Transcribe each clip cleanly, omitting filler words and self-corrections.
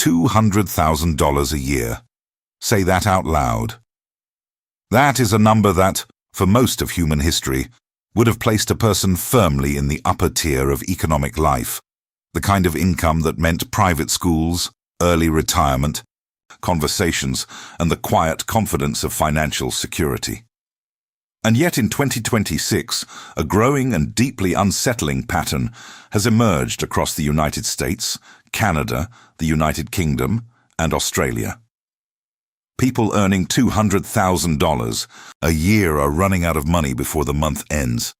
$200,000 a year. Say that out loud. That is a number that, for most of human history, would have placed a person firmly in the upper tier of economic life, the kind of income that meant private schools, early retirement, conversations, and the quiet confidence of financial security. And yet in 2026, a growing and deeply unsettling pattern has emerged across the United States, Canada, the United Kingdom, and Australia. People earning $200,000 a year are running out of money before the month ends.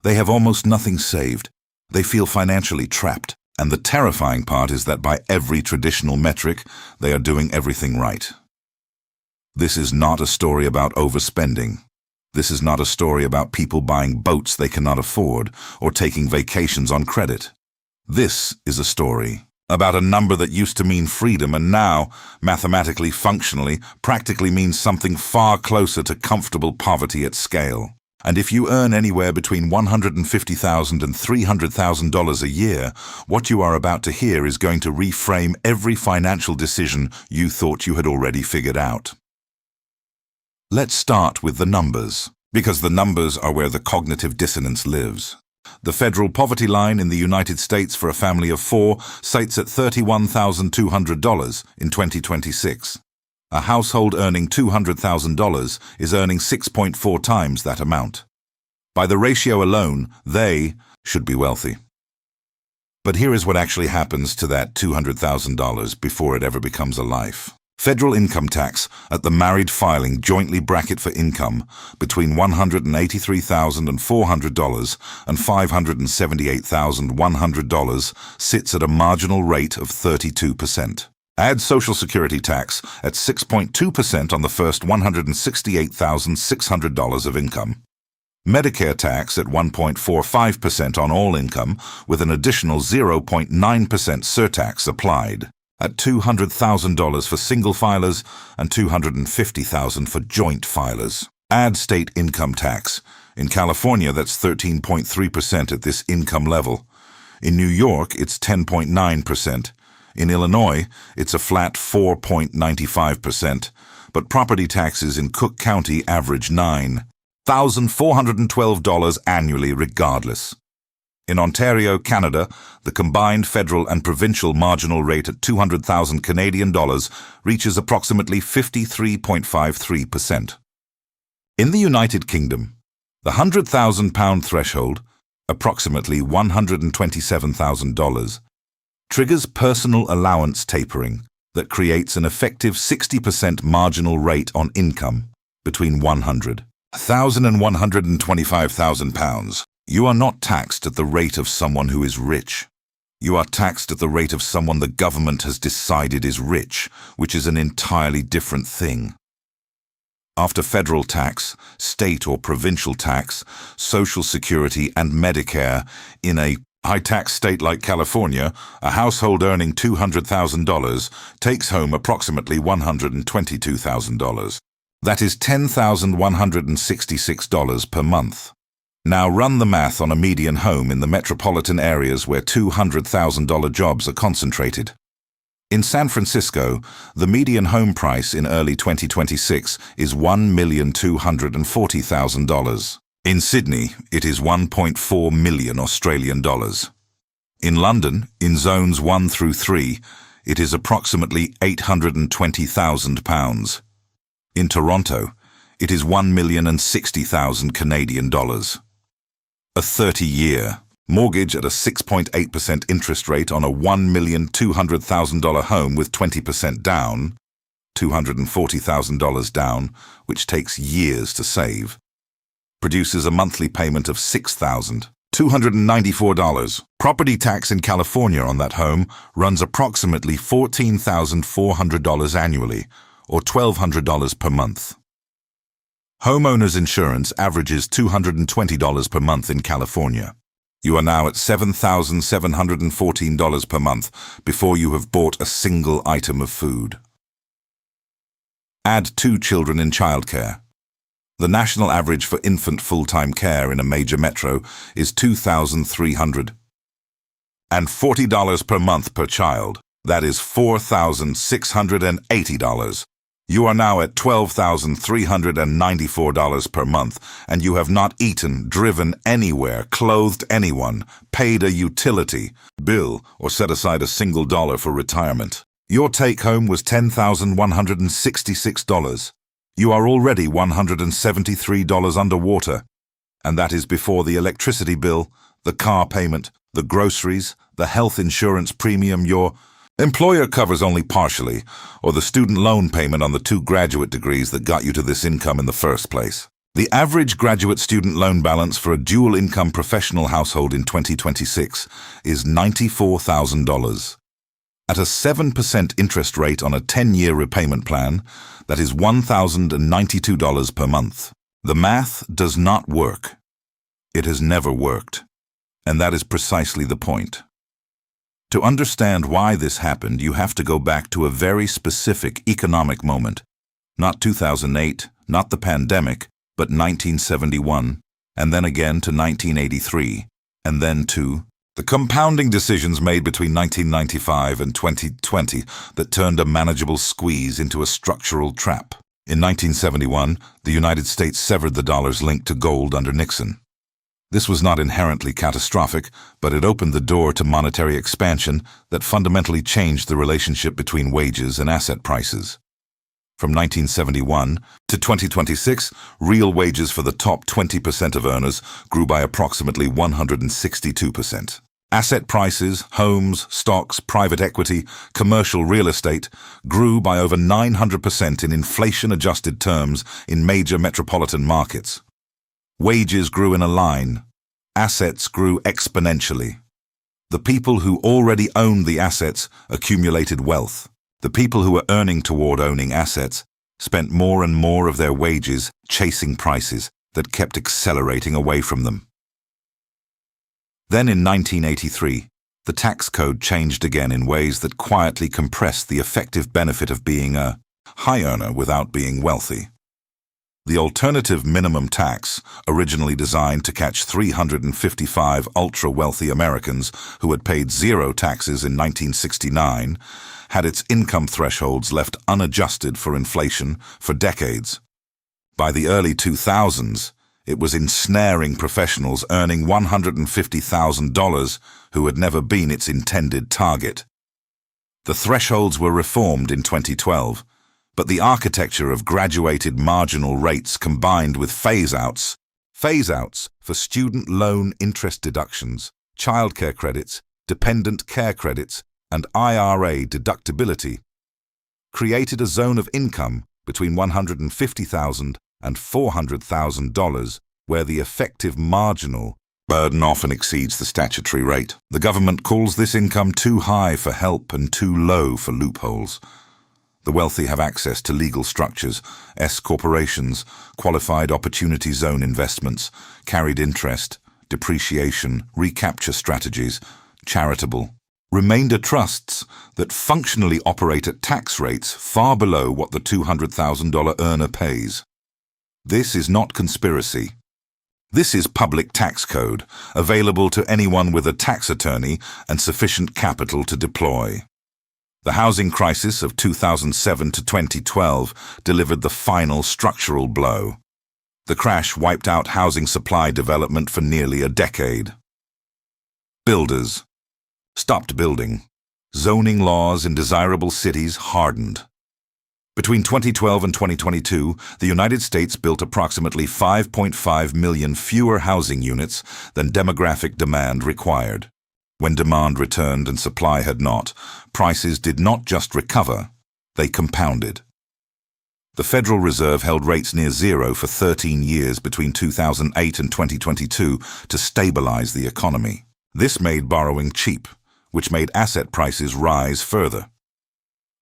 They have almost nothing saved. They feel financially trapped. And the terrifying part is that by every traditional metric, they are doing everything right. This is not a story about overspending. This is not a story about people buying boats they cannot afford or taking vacations on credit. This is a story about a number that used to mean freedom and now, mathematically, functionally, practically means something far closer to comfortable poverty at scale. And if you earn anywhere between $150,000 and $300,000 a year, what you are about to hear is going to reframe every financial decision you thought you had already figured out. Let's start with the numbers, because the numbers are where the cognitive dissonance lives. The federal poverty line in the United States for a family of four sits at $31,200 in 2026. A household earning $200,000 is earning 6.4 times that amount. By the ratio alone, they should be wealthy. But here is what actually happens to that $200,000 before it ever becomes a life. Federal income tax at the married filing jointly bracket for income between $183,400 and $578,100 sits at a marginal rate of 32%. Add Social Security tax at 6.2% on the first $168,600 of income. Medicare tax at 1.45% on all income with an additional 0.9% surtax applied. At $200,000 for single filers and $250,000 for joint filers. Add state income tax. In California, that's 13.3% at this income level. In New York, it's 10.9%. In Illinois, it's a flat 4.95%. But property taxes in Cook County average $9,412 annually regardless. In Ontario, Canada, the combined federal and provincial marginal rate at $200,000 Canadian dollars reaches approximately 53.53%. In the United Kingdom, the £100,000 threshold, approximately $127,000, triggers personal allowance tapering that creates an effective 60% marginal rate on income between £100,000 and £125,000. You are not taxed at the rate of someone who is rich. You are taxed at the rate of someone the government has decided is rich, which is an entirely different thing. After federal tax, state or provincial tax, Social Security and Medicare, in a high-tax state like California, a household earning $200,000 takes home approximately $122,000. That is $10,166 per month. Now run the math on a median home in the metropolitan areas where $200,000 jobs are concentrated. In San Francisco, the median home price in early 2026 is $1,240,000. In Sydney, it is 1.4 million Australian dollars. In London, in zones 1 through 3, it is approximately £820,000. In Toronto, it is $1,060,000 Canadian dollars. A 30-year mortgage at a 6.8% interest rate on a $1,200,000 home with 20% down, $240,000 down, which takes years to save, produces a monthly payment of $6,294. Property tax in California on that home runs approximately $14,400 annually, or $1,200 per month. Homeowners insurance averages $220 per month in California. You are now at $7,714 per month before you have bought a single item of food. Add 2 children in childcare. The national average for infant full-time care in a major metro is $2,340 per month per child. That is $4,680. You are now at $12,394 per month, and you have not eaten, driven anywhere, clothed anyone, paid a utility bill, or set aside a single dollar for retirement. Your take-home was $10,166. You are already $173 underwater, and that is before the electricity bill, the car payment, the groceries, the health insurance premium your employer covers only partially, or the student loan payment on the 2 graduate degrees that got you to this income in the first place. The average graduate student loan balance for a dual-income professional household in 2026 is $94,000. At a 7% interest rate on a 10-year repayment plan, that is $1,092 per month. The math does not work. It has never worked. And that is precisely the point. To understand why this happened, you have to go back to a very specific economic moment. Not 2008, not the pandemic, but 1971, and then again to 1983, and then to the compounding decisions made between 1995 and 2020 that turned a manageable squeeze into a structural trap. In 1971, the United States severed the dollar's link to gold under Nixon. This was not inherently catastrophic, but it opened the door to monetary expansion that fundamentally changed the relationship between wages and asset prices. From 1971 to 2026, real wages for the top 20% of earners grew by approximately 162%. Asset prices, homes, stocks, private equity, commercial real estate grew by over 900% in inflation-adjusted terms in major metropolitan markets. Wages grew in a line. Assets grew exponentially. The people who already owned the assets accumulated wealth. The people who were earning toward owning assets spent more and more of their wages chasing prices that kept accelerating away from them. Then in 1983, the tax code changed again in ways that quietly compressed the effective benefit of being a high earner without being wealthy. The alternative minimum tax, originally designed to catch 355 ultra-wealthy Americans who had paid zero taxes in 1969, had its income thresholds left unadjusted for inflation for decades. By the early 2000s, it was ensnaring professionals earning $150,000 who had never been its intended target. The thresholds were reformed in 2012, but the architecture of graduated marginal rates combined with phase-outs for student loan interest deductions, childcare credits, dependent care credits, and IRA deductibility, created a zone of income between $150,000 and $400,000 where the effective marginal burden often exceeds the statutory rate. The government calls this income too high for help and too low for loopholes. The wealthy have access to legal structures, S-corporations, qualified opportunity zone investments, carried interest, depreciation, recapture strategies, charitable, remainder trusts that functionally operate at tax rates far below what the $200,000 earner pays. This is not conspiracy. This is public tax code, available to anyone with a tax attorney and sufficient capital to deploy. The housing crisis of 2007 to 2012 delivered the final structural blow. The crash wiped out housing supply development for nearly a decade. Builders stopped building. Zoning laws in desirable cities hardened. Between 2012 and 2022, the United States built approximately 5.5 million fewer housing units than demographic demand required. When demand returned and supply had not, prices did not just recover, they compounded. The Federal Reserve held rates near zero for 13 years between 2008 and 2022 to stabilize the economy. This made borrowing cheap, which made asset prices rise further.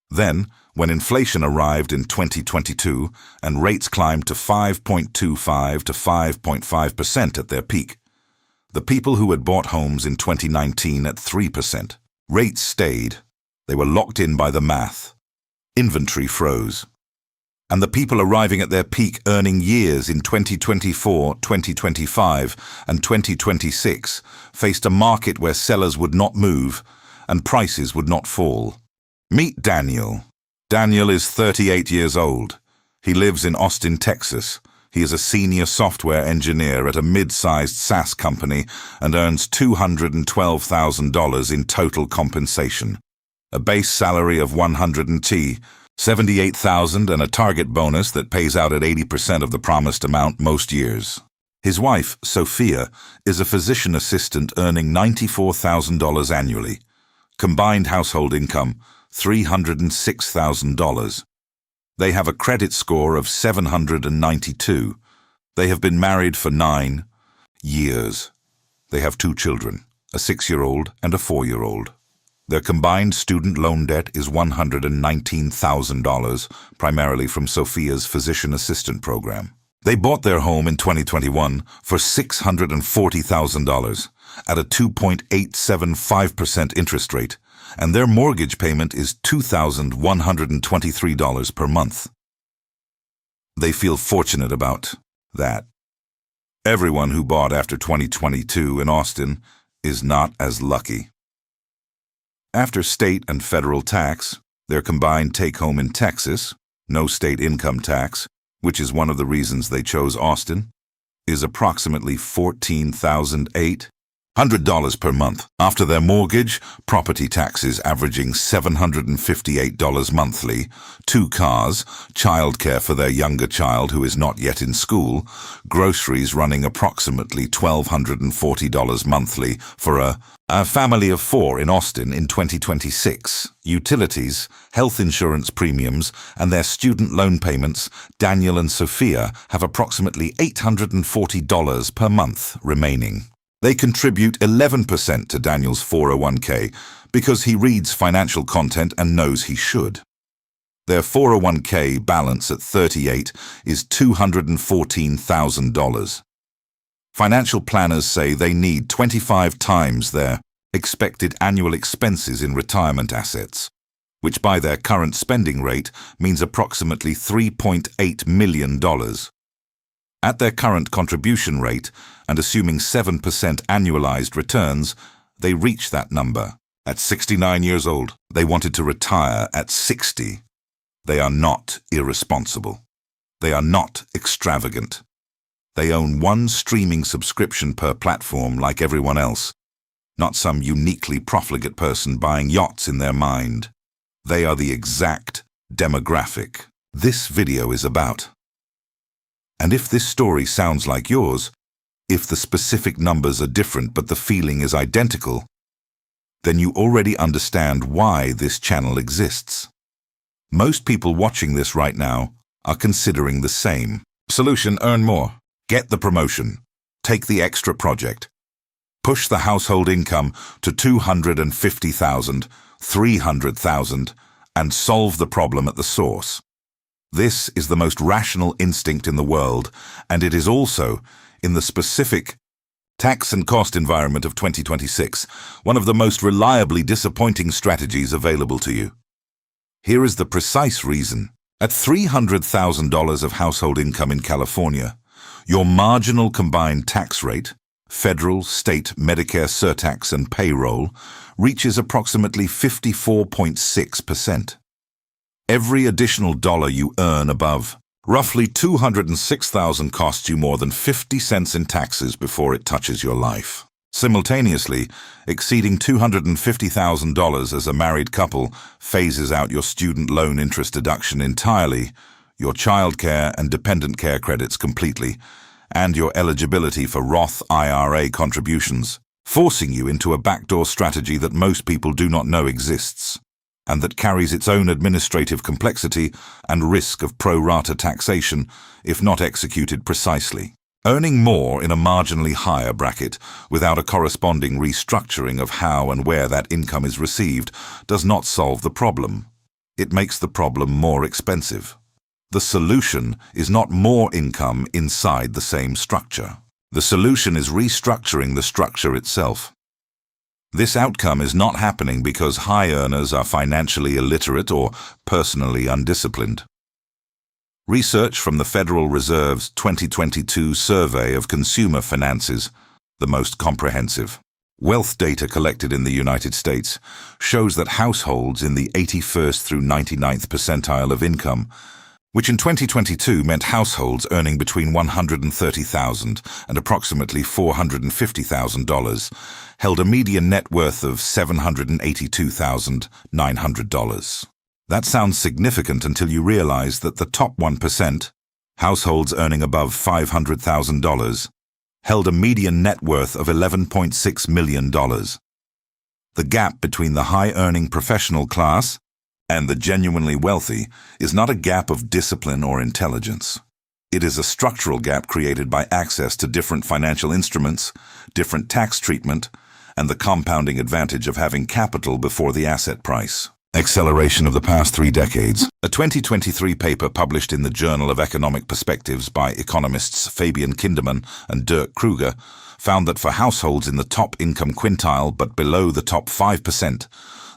Then, when inflation arrived in 2022 and rates climbed to 5.25 to 5.5% at their peak, the people who had bought homes in 2019 at 3%, rates stayed. They were locked in by the math. Inventory froze. And the people arriving at their peak earning years in 2024, 2025, and 2026 faced a market where sellers would not move and prices would not fall. Meet Daniel. Daniel is 38 years old. He lives in Austin, Texas. He is a senior software engineer at a mid-sized SaaS company and earns $212,000 in total compensation. A base salary of $178,000 and a target bonus that pays out at 80% of the promised amount most years. His wife, Sophia, is a physician assistant earning $94,000 annually. Combined household income, $306,000. They have a credit score of 792. They have been married for 9 years. They have 2 children, a 6-year-old and a 4-year-old. Their combined student loan debt is $119,000, primarily from Sophia's physician assistant program. They bought their home in 2021 for $640,000 at a 2.875% interest rate, and their mortgage payment is $2,123 per month. They feel fortunate about that. Everyone who bought after 2022 in Austin is not as lucky. After state and federal tax, their combined take-home in Texas, no state income tax, which is one of the reasons they chose Austin, is approximately $14,800 per month. After their mortgage, property taxes averaging $758 monthly, 2 cars, childcare for their younger child who is not yet in school, groceries running approximately $1,240 monthly for a family of 4 in Austin in 2026, utilities, health insurance premiums, and their student loan payments, Daniel and Sophia have approximately $840 per month remaining. They contribute 11% to Daniel's 401k because he reads financial content and knows he should. Their 401k balance at 38 is $214,000. Financial planners say they need 25 times their expected annual expenses in retirement assets, which by their current spending rate means approximately $3.8 million. At their current contribution rate, and assuming 7% annualized returns, they reach that number. At 69 years old, they wanted to retire at 60. They are not irresponsible. They are not extravagant. They own 1 streaming subscription per platform like everyone else, not some uniquely profligate person buying yachts in their mind. They are the exact demographic this video is about. And if this story sounds like yours, if the specific numbers are different but the feeling is identical, then you already understand why this channel exists. Most people watching this right now are considering the same. Solution: earn more. Get the promotion. Take the extra project. Push the household income to $250,000, $300,000, and solve the problem at the source. This is the most rational instinct in the world, and it is also, in the specific tax and cost environment of 2026, one of the most reliably disappointing strategies available to you. Here is the precise reason. At $300,000 of household income in California, your marginal combined tax rate, federal, state, Medicare surtax, and payroll, reaches approximately 54.6%. Every additional dollar you earn above roughly $206,000 costs you more than 50 cents in taxes before it touches your life. Simultaneously, exceeding $250,000 as a married couple phases out your student loan interest deduction entirely, your childcare and dependent care credits completely, and your eligibility for Roth IRA contributions, forcing you into a backdoor strategy that most people do not know exists, and that carries its own administrative complexity and risk of pro-rata taxation if not executed precisely. Earning more in a marginally higher bracket without a corresponding restructuring of how and where that income is received does not solve the problem. It makes the problem more expensive. The solution is not more income inside the same structure. The solution is restructuring the structure itself. This outcome is not happening because high earners are financially illiterate or personally undisciplined. Research from the Federal Reserve's 2022 Survey of Consumer Finances, the most comprehensive, Wealth data collected in the United States shows that households in the 81st through 99th percentile of income, which in 2022 meant households earning between $130,000 and approximately $450,000, held a median net worth of $782,900. That sounds significant until you realize that the top 1%, households earning above $500,000, held a median net worth of $11.6 million. The gap between the high-earning professional class and the genuinely wealthy is not a gap of discipline or intelligence. It is a structural gap created by access to different financial instruments, different tax treatment, and the compounding advantage of having capital before the asset price. Acceleration of the past 3 decades. A 2023 paper published in the Journal of Economic Perspectives by economists Fabian Kinderman and Dirk Kruger found that for households in the top income quintile but below the top 5%,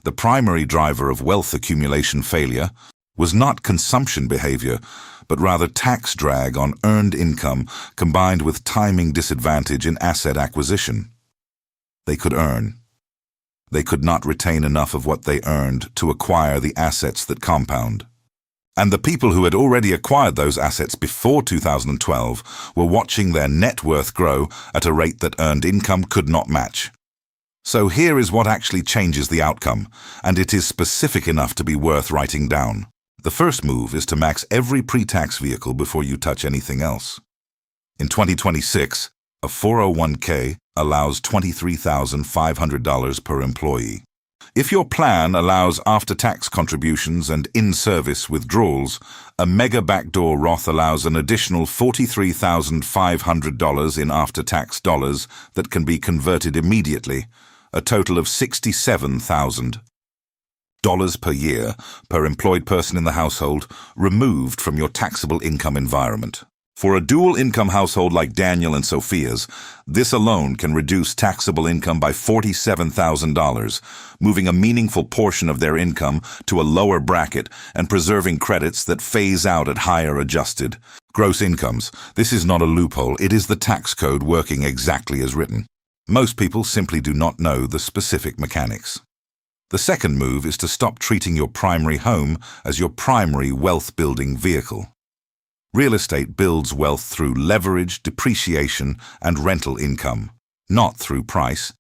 the primary driver of wealth accumulation failure was not consumption behavior, but rather tax drag on earned income combined with timing disadvantage in asset acquisition. They could earn. They could not retain enough of what they earned to acquire the assets that compound. And the people who had already acquired those assets before 2012 were watching their net worth grow at a rate that earned income could not match. So here is what actually changes the outcome, and it is specific enough to be worth writing down. The first move is to max every pre-tax vehicle before you touch anything else. In 2026, a 401k allows $23,500 per employee. If your plan allows after-tax contributions and in-service withdrawals, a mega backdoor Roth allows an additional $43,500 in after-tax dollars that can be converted immediately, a total of $67,000 per year per employed person in the household removed from your taxable income environment. For a dual-income household like Daniel and Sophia's, this alone can reduce taxable income by $47,000, moving a meaningful portion of their income to a lower bracket and preserving credits that phase out at higher adjusted gross incomes. This is not a loophole, it is the tax code working exactly as written. Most people simply do not know the specific mechanics. The second move is to stop treating your primary home as your primary wealth-building vehicle. Real estate builds wealth through leverage, depreciation, and rental income, not through price.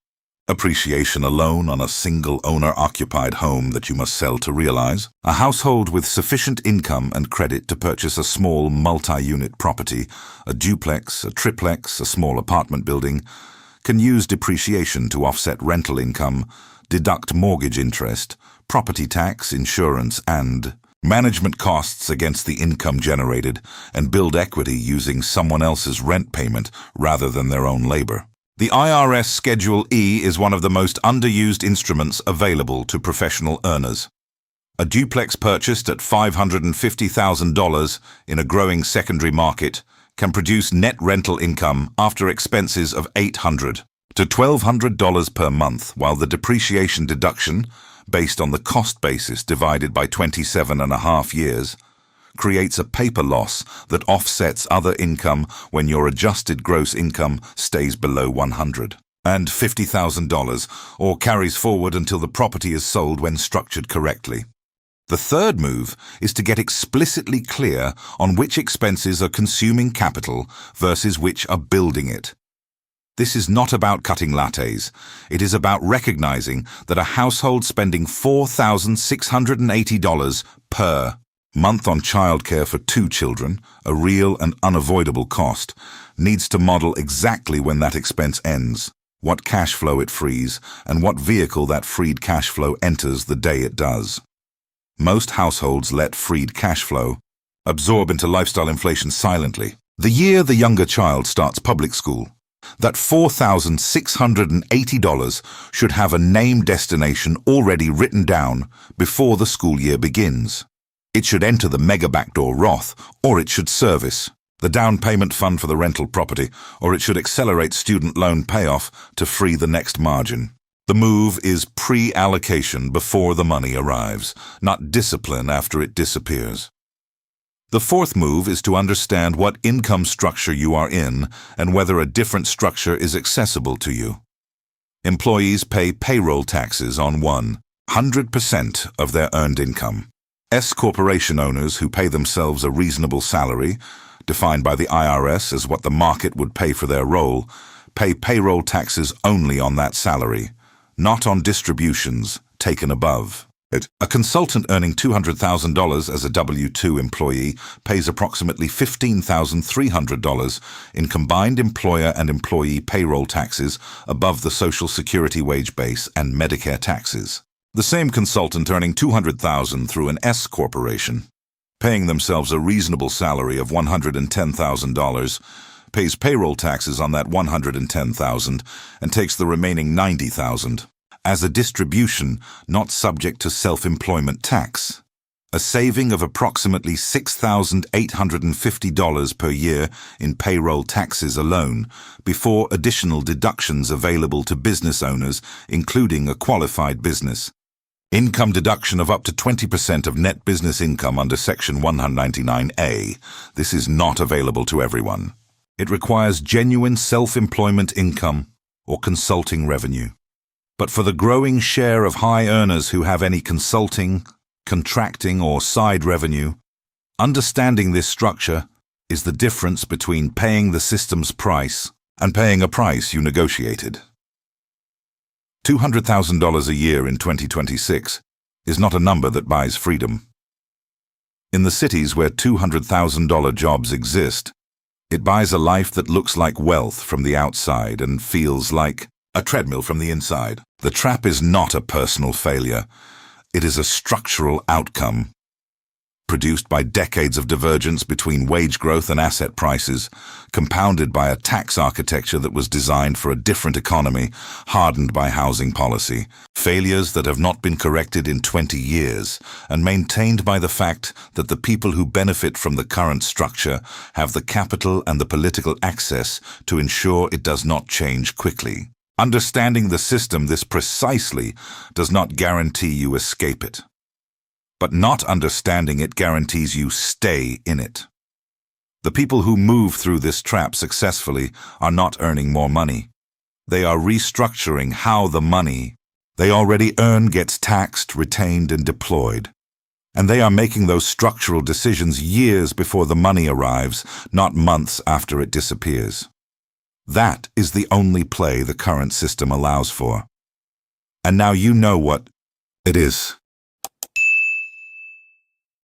Appreciation alone on a single owner-occupied home that you must sell to realize. A household with sufficient income and credit to purchase a small multi-unit property, a duplex, a triplex, a small apartment building, can use depreciation to offset rental income, deduct mortgage interest, property tax, insurance, and management costs against the income generated, and build equity using someone else's rent payment rather than their own labor. The IRS Schedule E is one of the most underused instruments available to professional earners. A duplex purchased at $550,000 in a growing secondary market can produce net rental income after expenses of $800 to $1,200 per month, while the depreciation deduction, based on the cost basis divided by 27.5 years, creates a paper loss that offsets other income when your adjusted gross income stays below $150,000 or carries forward until the property is sold when structured correctly. The third move is to get explicitly clear on which expenses are consuming capital versus which are building it. This is not about cutting lattes. It is about recognizing that a household spending $4,680 per month on childcare for 2 children, a real and unavoidable cost, needs to model exactly when that expense ends, what cash flow it frees, and what vehicle that freed cash flow enters the day it does. Most households let freed cash flow absorb into lifestyle inflation silently. The year the younger child starts public school, that $4,680 should have a named destination already written down before the school year begins. It should enter the mega backdoor Roth, or it should service the down payment fund for the rental property, or it should accelerate student loan payoff to free the next margin. The move is pre-allocation before the money arrives, not discipline after it disappears. The fourth move is to understand what income structure you are in and whether a different structure is accessible to you. Employees pay payroll taxes on 100% of their earned income. S corporation owners who pay themselves a reasonable salary, defined by the IRS as what the market would pay for their role, pay payroll taxes only on that salary, not on distributions taken above it. A consultant earning $200,000 as a W-2 employee pays approximately $15,300 in combined employer and employee payroll taxes above the Social Security wage base and Medicare taxes. The same consultant earning $200,000 through an S corporation, paying themselves a reasonable salary of $110,000, pays payroll taxes on that $110,000 and takes the remaining $90,000 as a distribution not subject to self-employment tax. A saving of approximately $6,850 per year in payroll taxes alone, before additional deductions available to business owners, including a qualified business. Income deduction of up to 20% of net business income under Section 199A. This is not available to everyone. It requires genuine self-employment income or consulting revenue. But for the growing share of high earners who have any consulting, contracting, or side revenue, understanding this structure is the difference between paying the system's price and paying a price you negotiated. $200,000 a year in 2026 is not a number that buys freedom. In the cities where $200,000 jobs exist, it buys a life that looks like wealth from the outside and feels like a treadmill from the inside. The trap is not a personal failure. It is a structural outcome produced by decades of divergence between wage growth and asset prices, compounded by a tax architecture that was designed for a different economy, hardened by housing policy, failures that have not been corrected in 20 years, and maintained by the fact that the people who benefit from the current structure have the capital and the political access to ensure it does not change quickly. Understanding the system this precisely does not guarantee you escape it. But not understanding it guarantees you stay in it. The people who move through this trap successfully are not earning more money. They are restructuring how the money they already earn gets taxed, retained, and deployed. And they are making those structural decisions years before the money arrives, not months after it disappears. That is the only play the current system allows for. And now you know what it is.